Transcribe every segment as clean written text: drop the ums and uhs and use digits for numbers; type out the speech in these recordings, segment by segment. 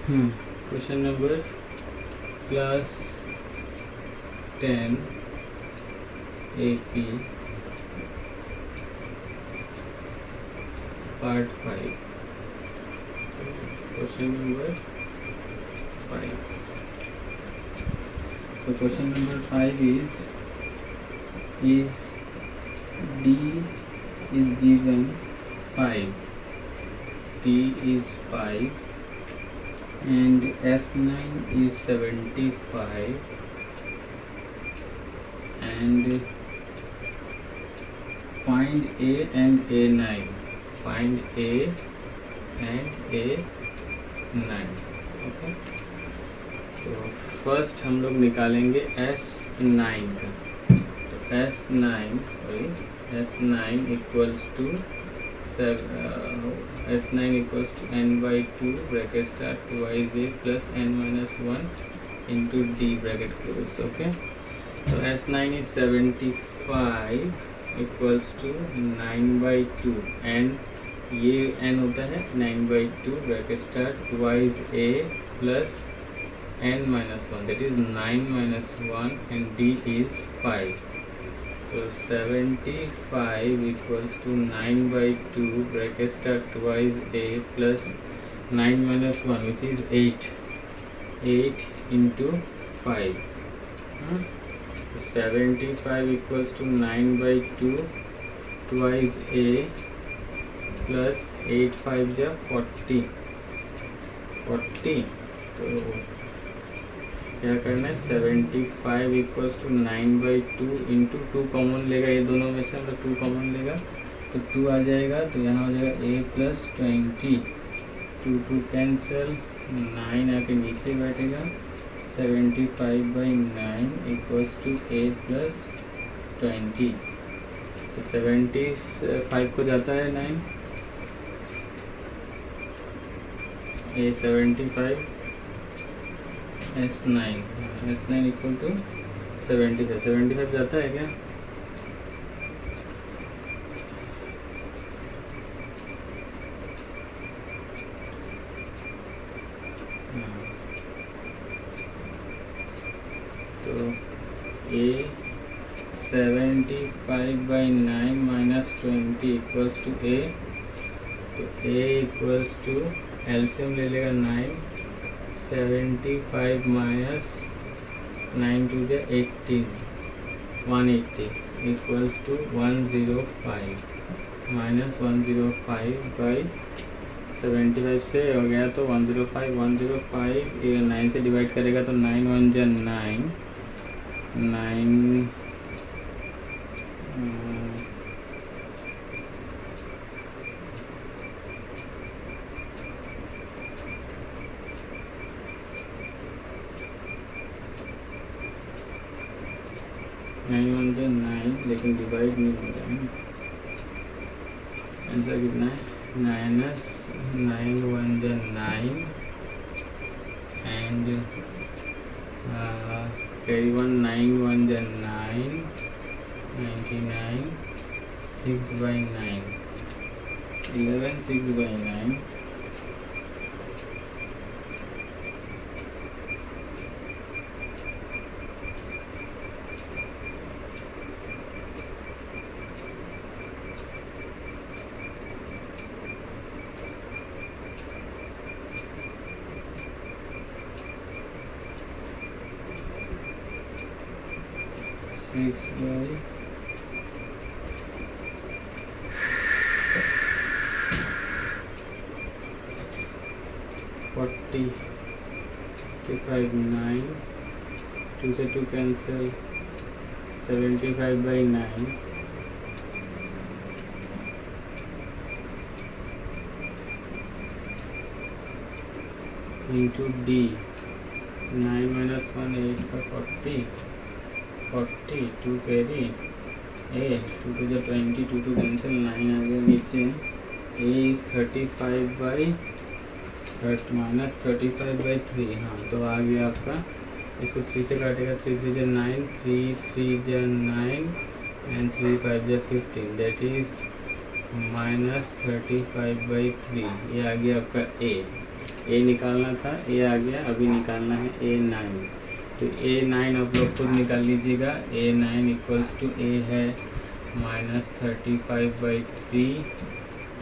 Question number class 10 AP part 5। Question number 5। तो question number 5 is D is given 5, T is 5 and S9 is 75 and find A and A9. Find A and A9. Okay, तो first हम लोग निकालेंगे S9 का। तो S9 equals to S9 equals to n/2 bracket start 2a plus n-1 into d bracket close. Okay, तो S9 is 75 equals to 9/2 n, ये n होता है 9/2 bracket start twice a plus n-1 that is 9-1 and d is 5। तो 75 equals to 9/2 bracket start twice a plus 9-1 which is 8 into 5। 75 equals to 9/2 twice a plus 8 5 40। तो क्या करना है, 75 equals to 9/2 into 2 common लेगा, ये दोनों में से हम 2 कॉमन लेगा तो 2 आ जाएगा, तो यहाँ हो जाएगा a प्लस 20, 2 कैंसिल, 9 आके नीचे बैठेगा, 75/9 इक्वल्स टू a प्लस 20। तो 75 को जाता है 9, a 75 S9 इक्वल टू 75 जाता है क्या? तो a 75/9 minus 20 equals to a, तो a इक्वल्स टू एलसीएम ले लेगा 9, 75 minus 9 to the 18, 180 equals to 105 minus 105 by 75 से हो गया, तो 105 ये 9 से डिवाइड करेगा तो 9 1 जा 9 9 1 जा 9, लेकिन डिवाइड नहीं हो रहा है। आंसर कितना है, माइनस 9 1 जा 9 एंड कैरी 1 9 1 जा 9, 99 6/9 11 6/9 6/40 55 9, 2 से 2 कैंसिल, 75/9 इंटू d 9 minus 1 8 का 40 2 carry a 2 to the 20, 2 cancel, 9 आ गया नीचे, a इज 35/3 माइनस 35/3। हाँ, तो आ गया आपका, इसको 3 से काटेगा, 3 3 जा 9, 3 3 जा 9 एंड 3 5 जा 15 दैट इज -35/3। ये आ गया आपका ए। ए निकालना था, ए आ गया, अभी निकालना है A9। तो A9 आप लोग खुद निकाल लीजिएगा। A9 इक्वल्स टू ए है -35/3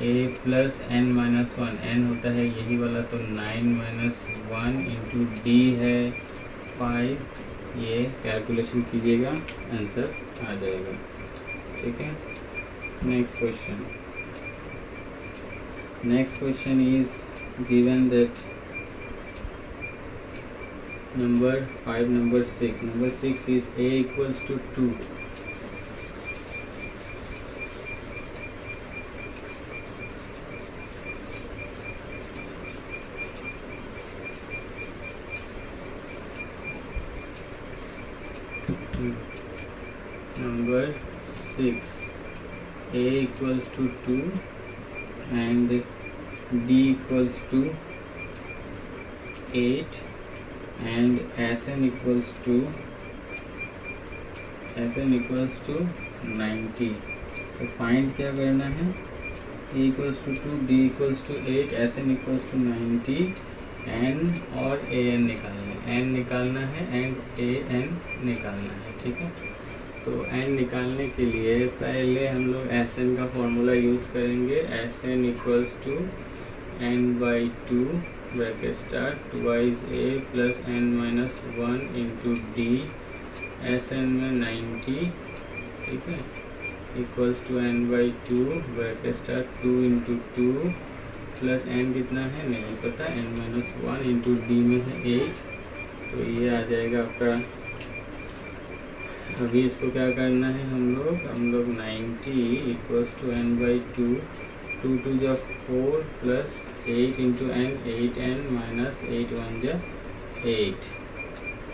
a plus n minus 1, n होता है यही वाला, तो 9 - 1 इंटू डी है 5। ये कैलकुलेशन कीजिएगा, आंसर आ जाएगा। ठीक है, next question is given that number 6 is a equals to 2. Number 6, a equals to 2 and d equals to 8 and Sn equals to 90। तो फाइंड क्या करना है, a equals to 2, d equals to 8, Sn equals to 90, n और an निकालना है and an निकालना है। ठीक है, तो n निकालने के लिए पहले हम लोग Sn का फॉर्मूला यूज़ करेंगे। Sn equals to n/2 bracket start 2a plus n minus 1 into d, Sn में 90। ठीक है, equals to n/2 bracket start 2 into 2 plus n कितना है नहीं पता, n माइनस 1 इंटू डी में है 8। तो ये आ जाएगा आपका। अभी इसको क्या करना है हम लोग 90 इक्वल्स टू n/2, 2 2 जा 4 plus 8 into n, 8n minus 8 1 जा 8।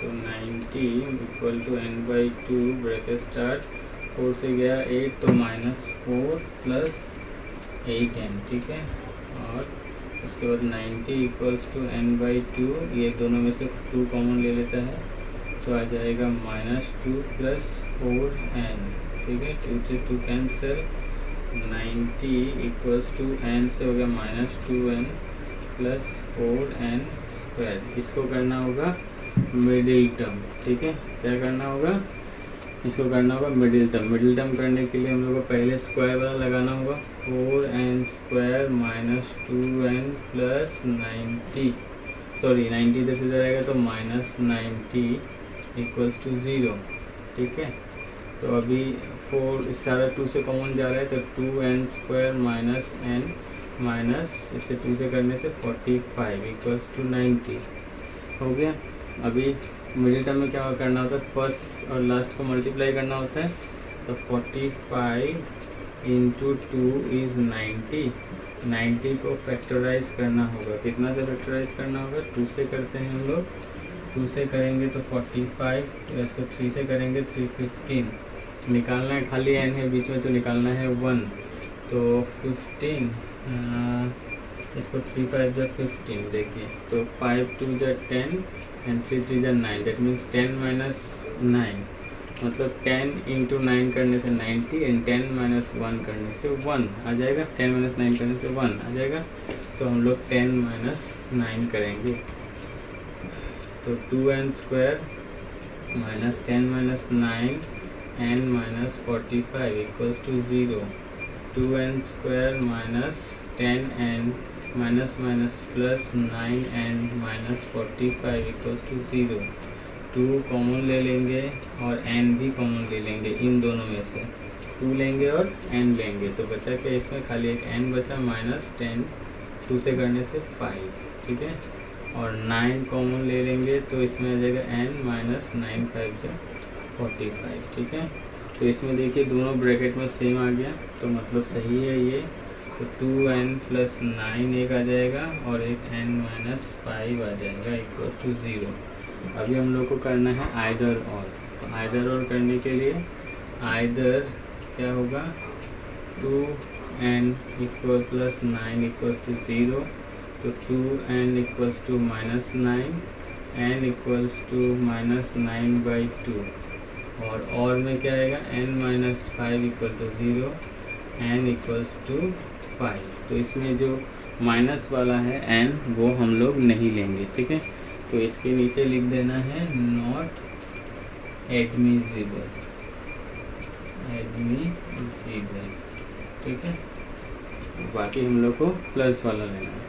तो 90 equal to n/2 bracket start 4 से गया 8 तो -4 प्लस 8n। ठीक है, और उसके बाद 90 इक्वल्स टू n/2, ये दोनों में से 2 कॉमन ले लेता है तो आ जाएगा -2 प्लस 4n। ठीक है, 2 से 2 कैंसिल, 90 इक्वल्स टू n से हो गया -2n प्लस 4n स्क्वायर। इसको करना होगा मिडिल टर्म। ठीक है, क्या करना होगा, इसको करना होगा मिडिल टर्म करने के लिए हम लोग को पहले स्क्वायर वाला लगाना होगा, 4n square minus 2n plus 90 इधर से इधर आएगा तो -90 इक्वल्स टू 0। ठीक है, तो अभी 4 इस सारा 2 से कॉमन जा रहा है तो 2n square minus n minus इसे 2 से करने से 45 इक्वल्स टू 90 हो गया। अभी मिडिल टर्म में क्या करना होता है, फर्स्ट और लास्ट को मल्टीप्लाई करना होता है। तो 45 इंटू 2 इज़ 90 को फैक्टराइज करना होगा। कितना से फैक्टराइज करना होगा, 2 से करते हैं हम लोग, 2 से करेंगे तो 45, तो इसको 3 से करेंगे 315। निकालना है, खाली n है बीच में तो निकालना है 1, तो 15 इसको 3 5 जा 15। देखिए तो 5 2 जा 10 एंड 3 3 जा 9, दैट मीन्स 10 माइनस 9, मतलब 10 इंटू 9 करने से 90 एंड 10 माइनस 1 करने से 1 आ जाएगा। 10 माइनस 9 करने से 1 आ जाएगा, तो हम लोग 10 माइनस 9 करेंगे तो 2n square minus 10 minus 9 n minus 45 equals to 0। 2n square minus 10n minus minus plus 9n minus 45 equals to 0। 2 common ले लेंगे और n भी कॉमन ले लेंगे, इन दोनों में से 2 लेंगे और n लेंगे, तो बचा के इसमें खाली एक n बचा -10, 2 से करने से 5। ठीक है, और 9 कॉमन ले लेंगे तो इसमें आ जाएगा n माइनस 9 5 जा 45। ठीक है, तो इसमें देखिए दोनों ब्रैकेट में सेम आ गया, तो मतलब सही है ये। तो 2n प्लस 9 एक आ जाएगा और एक n माइनस 5 आ जाएगा इक्वल्स टू 0। अभी हम लोग को करना है आइदर और, तो आइदर और करने के लिए आइदर क्या होगा, 2n equal plus 9 equals to 0, तो 2n equals to -9, n equals to -9/2, और में क्या आएगा, n minus 5 equal to 0, n equals to 5। तो इसमें जो माइनस वाला है एन वो हम लोग नहीं लेंगे, ठीक है। तो इसके नीचे लिख देना है नॉट एडमिसिबल, ठीक है। बाकी हम लोग को प्लस वाला लेना है।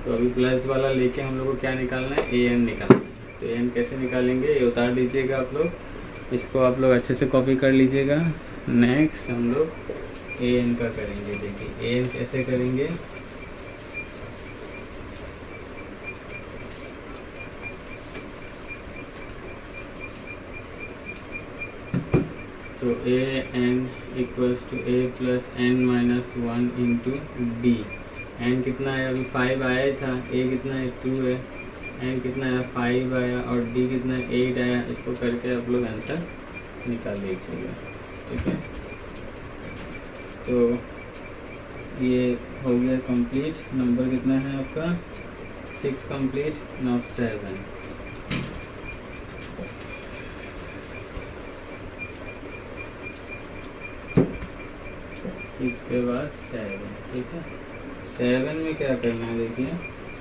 तो अभी प्लस वाला लेके हम लोग को क्या निकालना है, ए एन निकालना है। तो ए एन कैसे निकालेंगे ये उतार दीजिएगा आप लोग, इसको आप लोग अच्छे से कॉपी कर लीजिएगा। नेक्स्ट हम लोग ए एन का करेंगे। देखिए ए एन कैसे करेंगे, तो A N equals to A plus N minus one into D. N कितना है, अभी 5 आया ही था, ए कितना है 2 है, एन कितना है 5 आया और डी कितना है 8 आया। इसको करके आप लोग आंसर निकाल लीजिएगा, ठीक है। तो ये हो गया कंप्लीट। नंबर कितना है आपका 6 कंप्लीट। नाउ 7, इसके बाद 7, ठीक है। 7 में क्या करना है, देखिए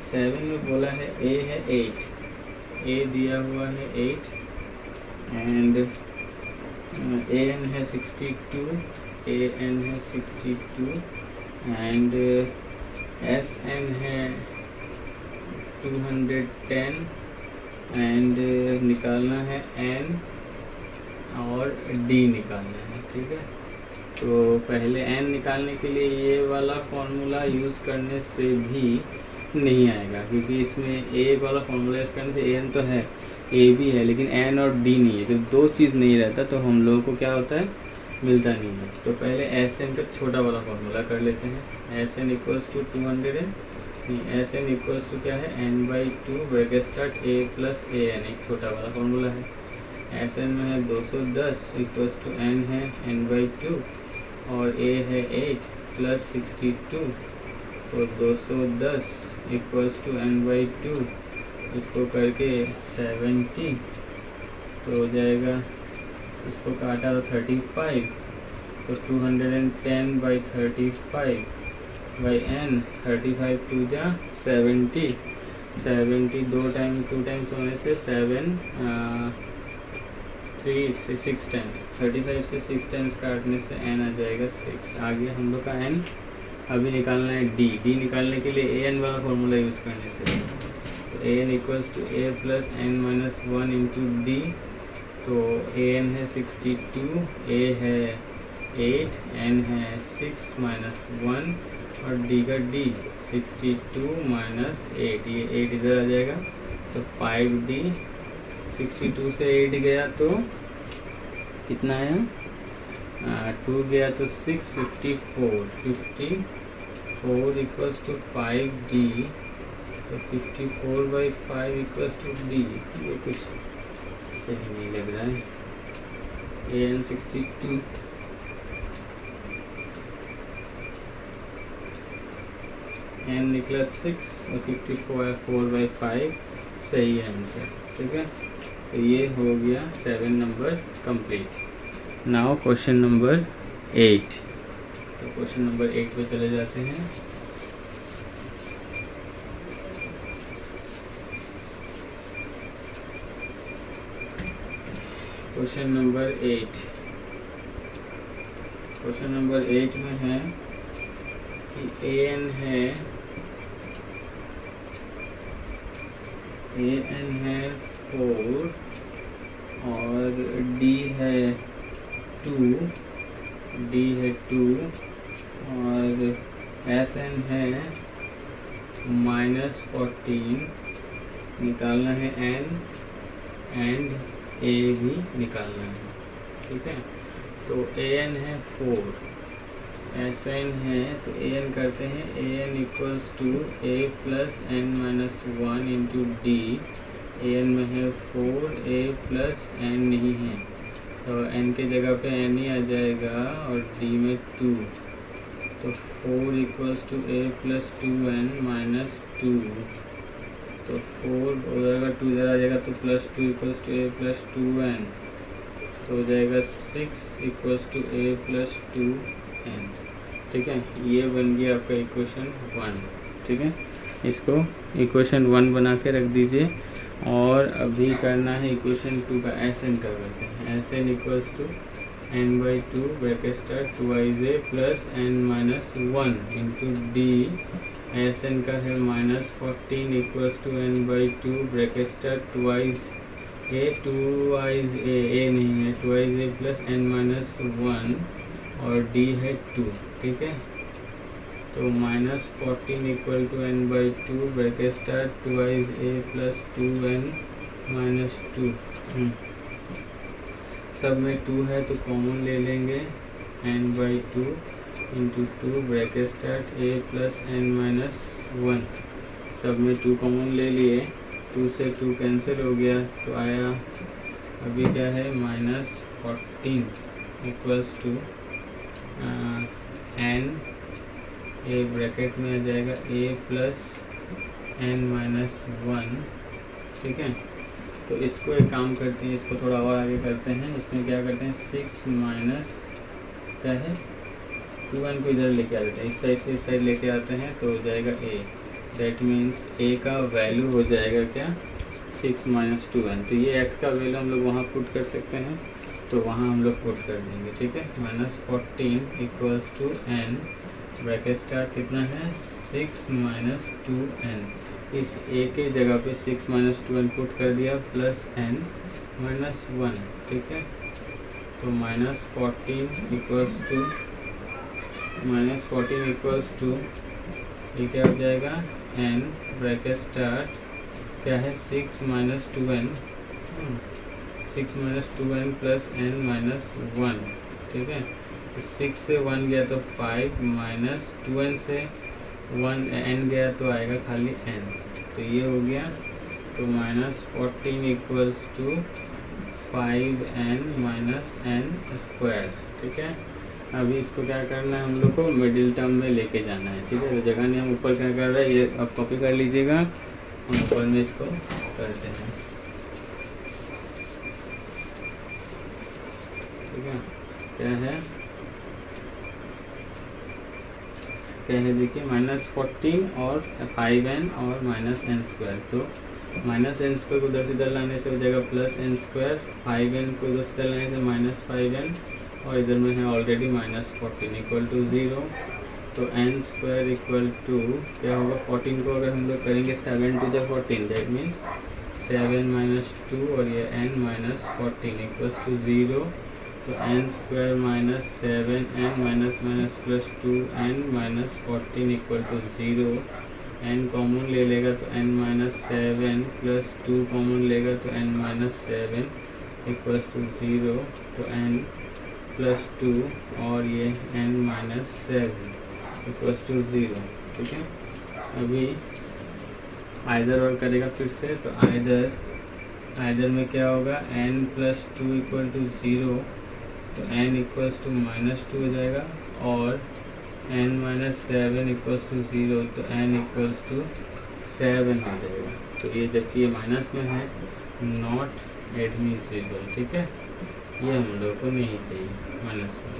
7 में बोला है ए है 8, ए दिया हुआ है 8 एंड ए एन है 62, ए एन है 62 एंड एस एन है 210 एंड निकालना है एन और डी निकालना है, ठीक है। तो पहले एन निकालने के लिए ये वाला फॉर्मूला यूज़ करने से भी नहीं आएगा, क्योंकि इसमें ए वाला फॉर्मूला यूज़ करने से एन तो है, ए भी है, लेकिन एन और डी नहीं है। जब दो चीज़ नहीं रहता तो हम लोगों को क्या होता है, मिलता नहीं है। तो पहले एस एन का छोटा वाला फॉर्मूला कर लेते हैं। S N equals to 200, S N equals to क्या है n/2 bracket start A plus A N, एक छोटा वाला फॉर्मूला है। एस एन में है 210 इक्वल्स टू एन है n/2 और ए है 8 प्लस 62, तो 210 इक्वल्स टू n/2, इसको करके 70, तो हो जाएगा, इसको काटा तो 35, तो 210/35 बाई एन, 35 2 जा 70, 70 2 टाइम्स होने से 7 3 6 टाइम्स, 35 से 6 टाइम्स काटने से एन आ जाएगा 6। आगे हम लोग का एन अभी निकालना है डी। डी निकालने के लिए ए एन वाला फॉर्मूला यूज़ करने से, तो A N equals to A plus N minus 1 into D. तो ए एन है 62, ए है 8, एन है 6 माइनस 1 और डी का डी 62 माइनस 8, ये 8 इधर आ जाएगा, तो 5D। 62 से 8 गया तो कितना आया, 2 गया तो 6, 54 इक्वल्स टू 5D, तो 54/5 इक्वल्स टू D। ये कुछ सही नहीं लग रहा है। ए एन 62, एन निकला 6 और 54/5 सही है आंसर, ठीक है। तो ये हो गया 7 number complete. Now question number 8। तो क्वेश्चन नंबर 8 पे चले जाते हैं। क्वेश्चन नंबर 8, क्वेश्चन नंबर 8 में है कि ए एन है 4 और डी है 2 और एस एन है -14, निकालना है एन एंड ए भी निकालना है, ठीक है। तो ए एन है 4, एस एन है, तो ए एन करते हैं, A N equals to A plus N minus 1 into D. A N में है 4, ए प्लस एन नहीं है, तो एन के जगह पे एन ही आ जाएगा और डी में 2, तो 4 equals to A plus 2n minus 2, तो 4 उधर का 2 इधर आ जाएगा, तो plus 2 equals to A plus 2n, तो हो जाएगा 6 equals to A plus 2n, ठीक है। ये बन गया आपका इक्वेशन 1। ठीक है। इसको इक्वेशन 1 बना के रख दीजिए और अभी करना है इक्वेशन 2 का एस एन का करते हैं। S N equals to N by two bracket start 2i plus N minus 1 into D. S N का है -14 equals to N by two bracket start 2i A नहीं है 2i प्लस एन माइनस 1 और D है 2, ठीक है। तो -14 equal to N by two bracket start 2i plus 2n minus 2। सब में 2 है तो कॉमन ले लेंगे, n by two into 2 bracket start a plus n minus 1। सब में 2 कॉमन ले लिए, 2 से 2 कैंसिल हो गया तो आया अभी क्या है -14 equals to n A bracket में आ जाएगा a प्लस n माइनस 1, ठीक है। तो इसको एक काम करते हैं, इसको थोड़ा और आगे करते हैं। इसमें क्या करते हैं 6 माइनस क्या है 2n को इधर लेके आ जाते हैं, इस साइड से इस साइड लेके आते हैं तो हो जाएगा a। दैट मीन्स a का वैल्यू हो जाएगा क्या 6 माइनस 2n। तो ये x का वैल्यू हम लोग वहाँ पुट कर सकते हैं, तो वहाँ हम लोग पुट कर देंगे, ठीक है। -14 equals to n bracket start कितना है 6 माइनस 2n। इस a के जगह पे 6 माइनस 2n पुट कर दिया प्लस n माइनस 1, ठीक है। तो -14 इक्वल्स टू ये क्या हो जाएगा n ब्रैकेट स्टार्ट क्या है 6 minus 2n 6 minus 2n plus n minus 1, ठीक है। तो 6 से 1 गया तो 5 माइनस 2n से 1 n गया तो आएगा खाली n, तो ये हो गया। तो -14 equals to 5n minus n square, ठीक है। अभी इसको क्या करना है हम लोग को मिडिल टर्म में लेके जाना है, ठीक है। तो जगह नहीं हम ऊपर क्या कर रहे हैं ये आप कॉपी कर लीजिएगा, हम ऊपर में इसको करते हैं, ठीक है। क्या है देखिए -14 और 5n और माइनस n स्क्वायर। तो माइनस n स्क्वायर को उधर से इधर लाने से हो जाएगा प्लस n स्क्वायर, 5n को उधर से इधर लाने से -5n और इधर में है ऑलरेडी -14 इक्वल टू 0। तो n स्क्वायर इक्वल टू क्या होगा 14 को अगर हम लोग करेंगे 7 to the 14 that means 7 minus 2 और ये n माइनस 14 इक्वल्स टू 0। तो n square minus 7n minus minus plus 2n minus 14 equal to 0। n common ले लेगा तो n माइनस 7 प्लस 2 कॉमन लेगा तो n माइनस 7 इक्वल्स टू 0। तो n प्लस 2 और ये n माइनस 7 इक्वल्स टू 0, ठीक है। अभी आइदर और करेगा फिर से, तो आइदर में क्या होगा n प्लस 2 इक्वल टू 0, तो n इक्वल्स टू -2 हो जाएगा और n माइनस 7 इक्वल्स टू 0, तो n इक्वल्स टू 7 हो जाएगा। तो ये जबकि ये माइनस में है नॉट एडमिसिबल, ठीक है। ये हम लोग को नहीं चाहिए माइनस में,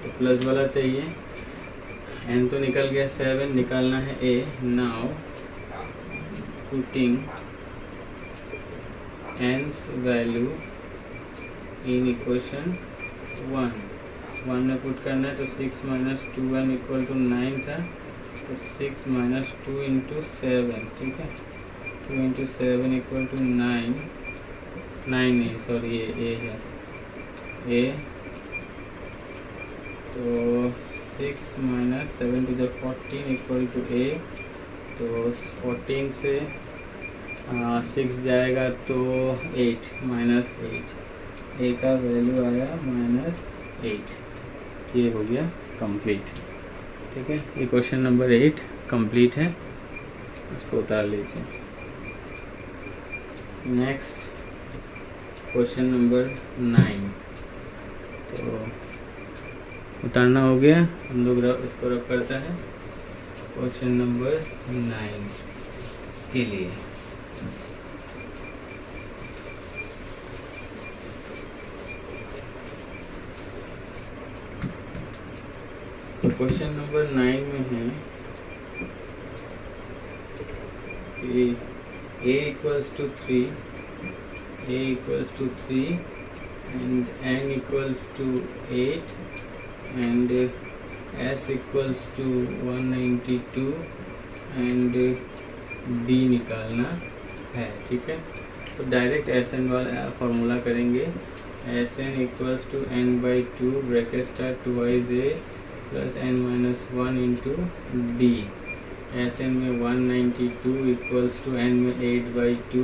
तो प्लस वाला चाहिए। n तो निकल गया 7, निकालना है a। Now putting n's value in equation 1 में पुट करना है, तो 6 माइनस 2n इक्वल टू 9 था, तो 6 माइनस 2 इंटू 7, ठीक है। 2 इंटू 7 इक्वल टू 9 नहीं सॉरी ये a है a। तो 6 minus 7 to the 14 equal to a। तो 14 से 6 जाएगा तो 8 माइनस 8, a का वैल्यू आया -8। ये हो गया कंप्लीट, ठीक है। ये क्वेश्चन नंबर 8 कंप्लीट है, उसको उतार लीजिए। नेक्स्ट क्वेश्चन नंबर 9, तो उतारना हो गया, हम लोग इसको रख करता है क्वेश्चन नंबर 9 के लिए। तो क्वेश्चन नंबर 9 में है a equals to 3 and n equals to 8 and s equals to 192 and d निकालना है। ठीक है, तो डायरेक्ट एस एन वाला फॉर्मूला करेंगे। S N equals to n by 2 bracket start twice A plus n minus 1 into D. S N में 192 equals to n में 8 by 2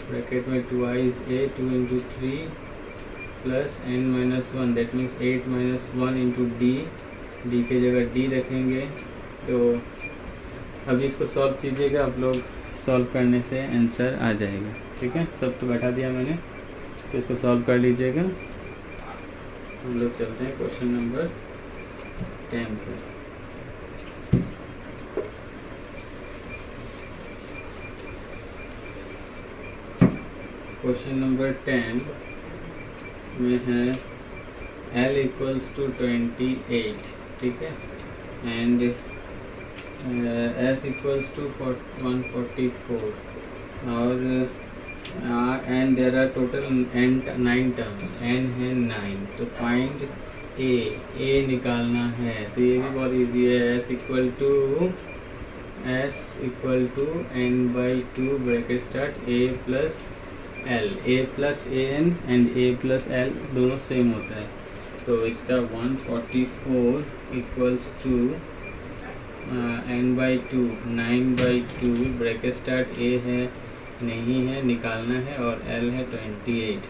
bracket में टूवाइज ए 2 into 3 plus n minus 1 that means 8 minus 1 into D. D के जगह D रखेंगे। तो अभी इसको solve कीजिएगा आप लोग, सॉल्व करने से आंसर आ जाएगा। ठीक है, सब तो बैठा दिया मैंने, तो इसको सॉल्व कर लीजिएगा। हम लोग चलते हैं क्वेश्चन नंबर 10 पर। क्वेश्चन नंबर 10 में है L इक्वल्स टू 28। ठीक है, एंड S इक्वल्स टू 144 और and there are total 9 terms, n है 9। तो फाइंड a निकालना है। तो ये भी बहुत इजी है। S equal to n by 2 bracket start a plus a n and a plus l दोनों सेम होता है। तो इसका 144 equals to n by 2 9 by 2 bracket start a है नहीं है, निकालना है, और l है 28।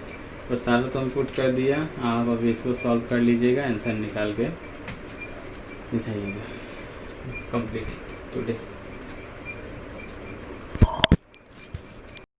तो सारा तो हम पुट कर दिया। आप अभी इसको सॉल्व कर लीजिएगा, आंसर निकाल के दिखाइएगा। Complete today.